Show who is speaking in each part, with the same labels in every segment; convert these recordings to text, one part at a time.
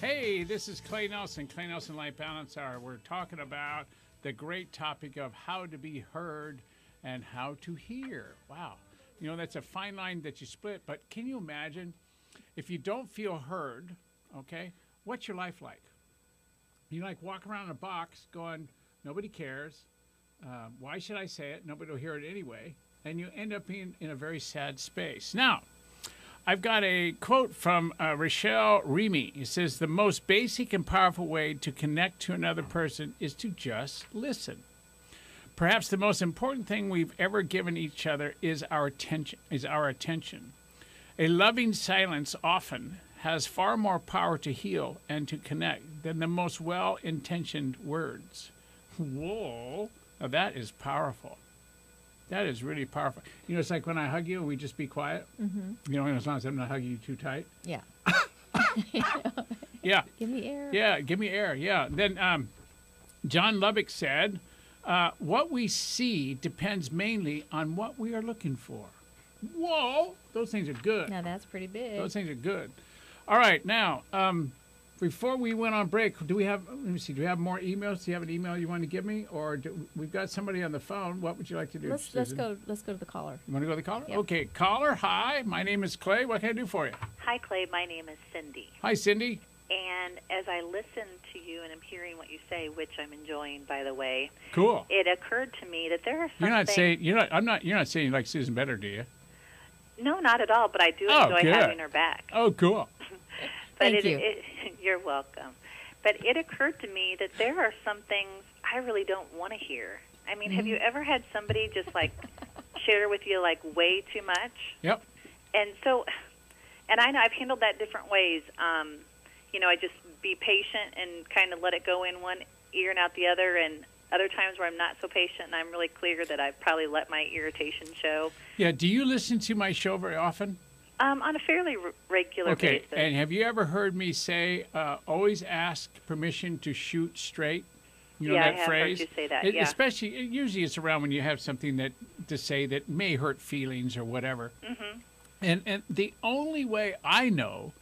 Speaker 1: Hey, this is Clay Nelson, Clay Nelson Life Balance Hour. We're talking about the great topic of how to be heard and how to hear. Wow. You know, that's a fine line that you split, but can you imagine if you don't feel heard, okay, what's your life like? You like walk around in a box going, nobody cares. Why should I say it? Nobody will hear it anyway. And you end up being in a very sad space. Now, I've got a quote from Rachel Remy. It says, the most basic and powerful way to connect to another person is to just listen. Perhaps the most important thing we've ever given each other is our attention. A loving silence often has far more power to heal and to connect than the most well-intentioned words. Whoa, now that is powerful. That is really powerful. You know, it's like when I hug you, we just be quiet. Mm-hmm. You know, as long as I'm not hugging you too tight.
Speaker 2: Yeah.
Speaker 1: Yeah.
Speaker 2: Give me air.
Speaker 1: Yeah, give me air. Yeah. Then John Lubbock said, what we see depends mainly on what we are looking for. Whoa, those things are good.
Speaker 2: Now that's pretty big.
Speaker 1: Those things are good. All right, now, before we went on break, let me see, do we have more emails? Do you have an email you want to give me? Or we've got somebody on the phone. What would you like to do,
Speaker 2: Let's go to the caller.
Speaker 1: You want to go to the caller?
Speaker 2: Yep.
Speaker 1: Okay, caller, hi. My name is Clay. What can I do for you?
Speaker 3: Hi, Clay. My name is Cindy.
Speaker 1: Hi, Cindy.
Speaker 3: And as I listen to you and I'm hearing what you say, which I'm enjoying, by the way,
Speaker 1: Cool.
Speaker 3: it occurred to me that there are some
Speaker 1: You're not saying you like Susan better, do you?
Speaker 3: No, not at all, but I do
Speaker 1: Oh,
Speaker 3: enjoy
Speaker 1: good.
Speaker 3: having her back.
Speaker 1: Oh, cool.
Speaker 3: But
Speaker 2: Thank you.
Speaker 3: You're welcome. But it occurred to me that there are some things I really don't want to hear. I mean, have you ever had somebody just, like, share with you, like, way too much?
Speaker 1: Yep.
Speaker 3: And so, and I know I've handled that different ways. You know, I just be patient and kind of let it go in one ear and out the other, and other times where I'm not so patient and I'm really clear that I've probably let my irritation show.
Speaker 1: Yeah, do you listen to my show very often?
Speaker 3: On a fairly regular basis.
Speaker 1: Okay, and have you ever heard me say, always ask permission to shoot straight? You know
Speaker 3: Yeah,
Speaker 1: that
Speaker 3: I have
Speaker 1: phrase?
Speaker 3: heard you say that, yeah.
Speaker 1: Especially, usually it's around when you have something to say that may hurt feelings or whatever.
Speaker 3: Mm-hmm.
Speaker 1: And the only way I know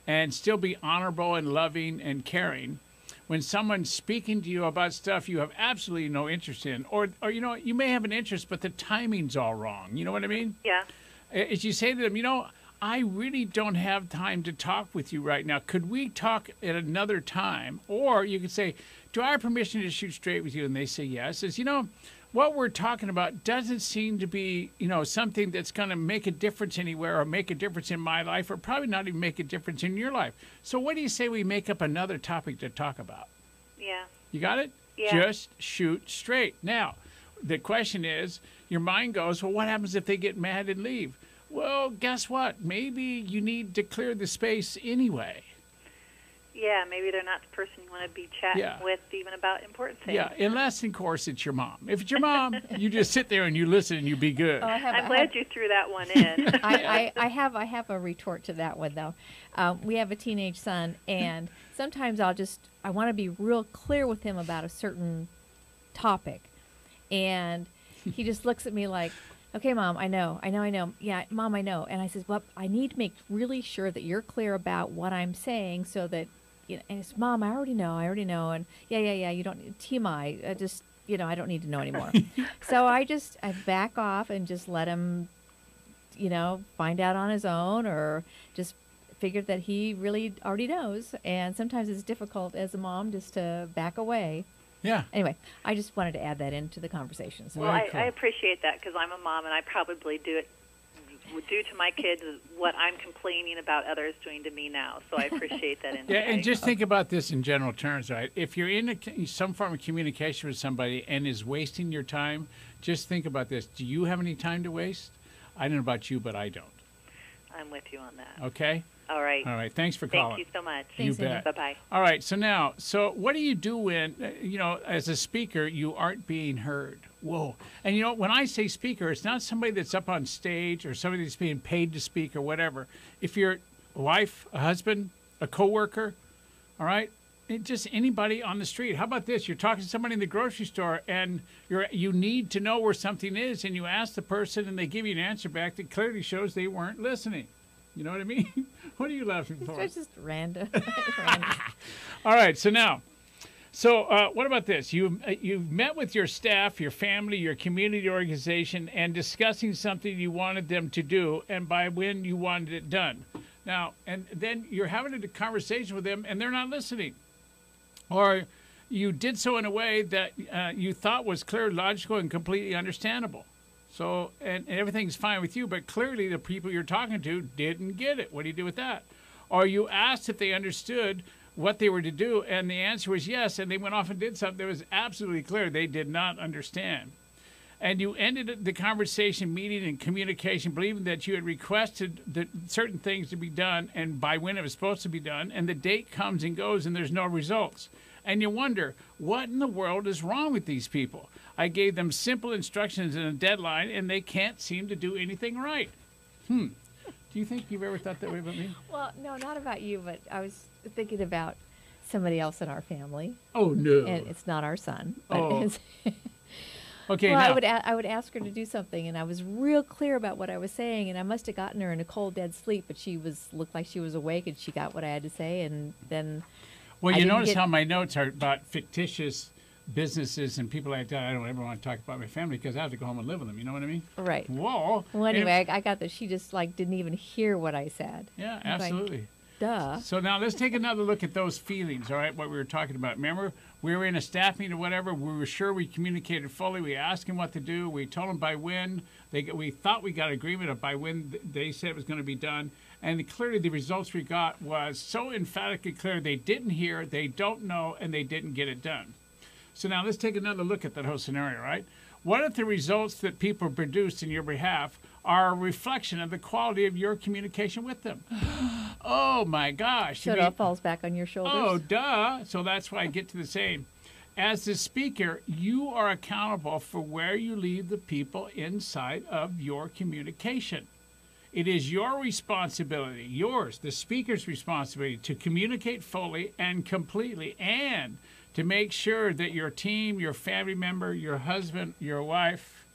Speaker 1: and still be honorable and loving and caring when someone's speaking to you about stuff you have absolutely no interest in, or you know, you may have an interest, but the timing's all wrong. You know what I mean?
Speaker 3: Yeah.
Speaker 1: As you say to them, you know, I really don't have time to talk with you right now. Could we talk at another time? Or you could say, do I have permission to shoot straight with you? And they say yes. Says, you know, what we're talking about doesn't seem to be, you know, something that's going to make a difference anywhere or make a difference in my life or probably not even make a difference in your life. So what do you say we make up another topic to talk about?
Speaker 3: Yeah.
Speaker 1: You got it?
Speaker 3: Yeah.
Speaker 1: Just shoot straight. Now, the question is, your mind goes, well, what happens if they get mad and leave? Well, guess what? Maybe you need to clear the space anyway.
Speaker 3: Yeah, maybe they're not the person you want to be chatting with even about important things.
Speaker 1: Yeah, unless, of course, it's your mom. If it's your mom, you just sit there and you listen and you be good.
Speaker 2: Oh,
Speaker 3: I'm glad you threw that one in.
Speaker 2: I have a retort to that one, though. We have a teenage son, and sometimes I want to be real clear with him about a certain topic. And he just looks at me like, okay, Mom, I know. Yeah, Mom, I know. And I says, well, I need to make really sure that you're clear about what I'm saying so that, you know, and it's, Mom, I already know. And yeah, you don't, TMI, I don't need to know anymore. So I back off and just let him, you know, find out on his own or just figure that he really already knows. And sometimes it's difficult as a mom just to back away.
Speaker 1: Yeah.
Speaker 2: Anyway, I just wanted to add that into the conversation. So.
Speaker 3: Well, I appreciate that because I'm a mom and I probably do to my kids what I'm complaining about others doing to me now. So I appreciate that insight.
Speaker 1: Yeah, and just think about this in general terms, right? If you're in some form of communication with somebody and is wasting your time, just think about this. Do you have any time to waste? I don't know about you, but I don't.
Speaker 3: I'm with you on that.
Speaker 1: Okay?
Speaker 3: All right.
Speaker 1: All right. Thanks for calling.
Speaker 3: Thank you so much.
Speaker 1: You bet.
Speaker 3: Bye-bye.
Speaker 1: All right. So what do you do when, you know, as a speaker, you aren't being heard? Whoa. And, you know, when I say speaker, it's not somebody that's up on stage or somebody that's being paid to speak or whatever. If you're a wife, a husband, a coworker, all right, just anybody on the street. How about this? You're talking to somebody in the grocery store and you need to know where something is and you ask the person and they give you an answer back that clearly shows they weren't listening. You know what I mean? What are you laughing for?
Speaker 2: It's just random. Random.
Speaker 1: All right, so now, what about this? You've met with your staff, your family, your community organization, and discussing something you wanted them to do, and by when you wanted it done. Now, and then you're having a conversation with them, and they're not listening, or you did so in a way that you thought was clear, logical, and completely understandable. So, and everything's fine with you, but clearly the people you're talking to didn't get it. What do you do with that? Or you asked if they understood what they were to do, and the answer was yes, and they went off and did something that was absolutely clear they did not understand. And you ended the conversation, meeting, and communication believing that you had requested certain things to be done and by when it was supposed to be done, and the date comes and goes and there's no results. And you wonder, what in the world is wrong with these people? I gave them simple instructions and a deadline, and they can't seem to do anything right. Do you think you've ever thought that way about me?
Speaker 2: Well, no, not about you, but I was thinking about somebody else in our family.
Speaker 1: Oh, no.
Speaker 2: And it's not our son. But
Speaker 1: Oh. Okay,
Speaker 2: well,
Speaker 1: now.
Speaker 2: I would ask her to do something, and I was real clear about what I was saying, and I must have gotten her in a cold, dead sleep, but looked like she was awake, and she got what I had to say, and then
Speaker 1: Well,
Speaker 2: I
Speaker 1: you
Speaker 2: didn't
Speaker 1: notice
Speaker 2: get-
Speaker 1: how my notes are about fictitious businesses and people like that. I don't ever want to talk about my family because I have to go home and live with them. You know what I mean?
Speaker 2: right.
Speaker 1: Whoa.
Speaker 2: Well, anyway, I got that she just didn't even hear what I said.
Speaker 1: Yeah,
Speaker 2: I was like,
Speaker 1: absolutely.
Speaker 2: Duh.
Speaker 1: So now let's take another look at those feelings, all right, what we were talking about. Remember, we were in a staff meeting or whatever. We were sure we communicated fully. We asked them what to do. We told them by when. We thought we got agreement of by when they said it was going to be done. And clearly the results we got was so emphatically clear they didn't hear, they don't know, and they didn't get it done. So now let's take another look at that whole scenario, right? What if the results that people produced in your behalf are a reflection of the quality of your communication with them? Oh, my gosh.
Speaker 2: So
Speaker 1: You
Speaker 2: it all
Speaker 1: mean-
Speaker 2: falls back on your shoulders.
Speaker 1: Oh, duh. So that's why I get to the same. As the speaker, you are accountable for where you leave the people inside of your communication. It is your responsibility, yours, the speaker's responsibility, to communicate fully and completely and to make sure that your team, your family member, your husband, your wife,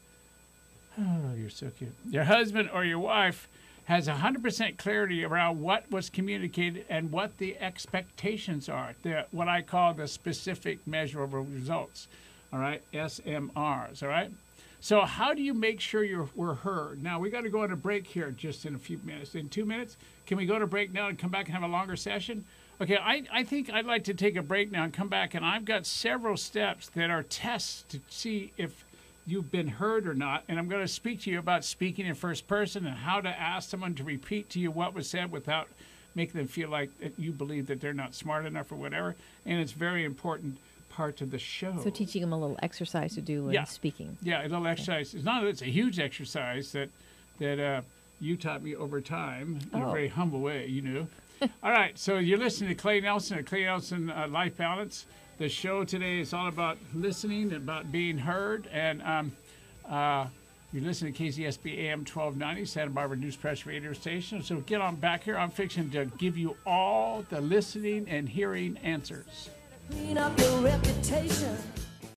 Speaker 1: oh, you're so cute, your husband or your wife has 100% clarity around what was communicated and what the expectations are, what I call the specific measurable results, all right, SMRs, all right? So how do you make sure we're heard? Now, we got to go on a break here just in a few minutes. In 2 minutes, can we go to break now and come back and have a longer session? Okay, I think I'd like to take a break now and come back, and I've got several steps that are tests to see if you've been heard or not, and I'm going to speak to you about speaking in first person and how to ask someone to repeat to you what was said without making them feel like that you believe that they're not smart enough or whatever, and it's very important part of the show.
Speaker 2: So teaching them a little exercise to do when
Speaker 1: Yeah.
Speaker 2: speaking.
Speaker 1: Yeah, a little exercise. It's not that it's a huge exercise that you taught me over time in a
Speaker 2: Oh.
Speaker 1: very humble way, you know. All right, so you're listening to Clay Nelson at Clay Nelson Life Balance. The show today is all about listening, about being heard, and you're listening to KZSB AM 1290, Santa Barbara News Press radio station. So get on back here. I'm fixing to give you all the listening and hearing answers.
Speaker 4: Clean up your reputation.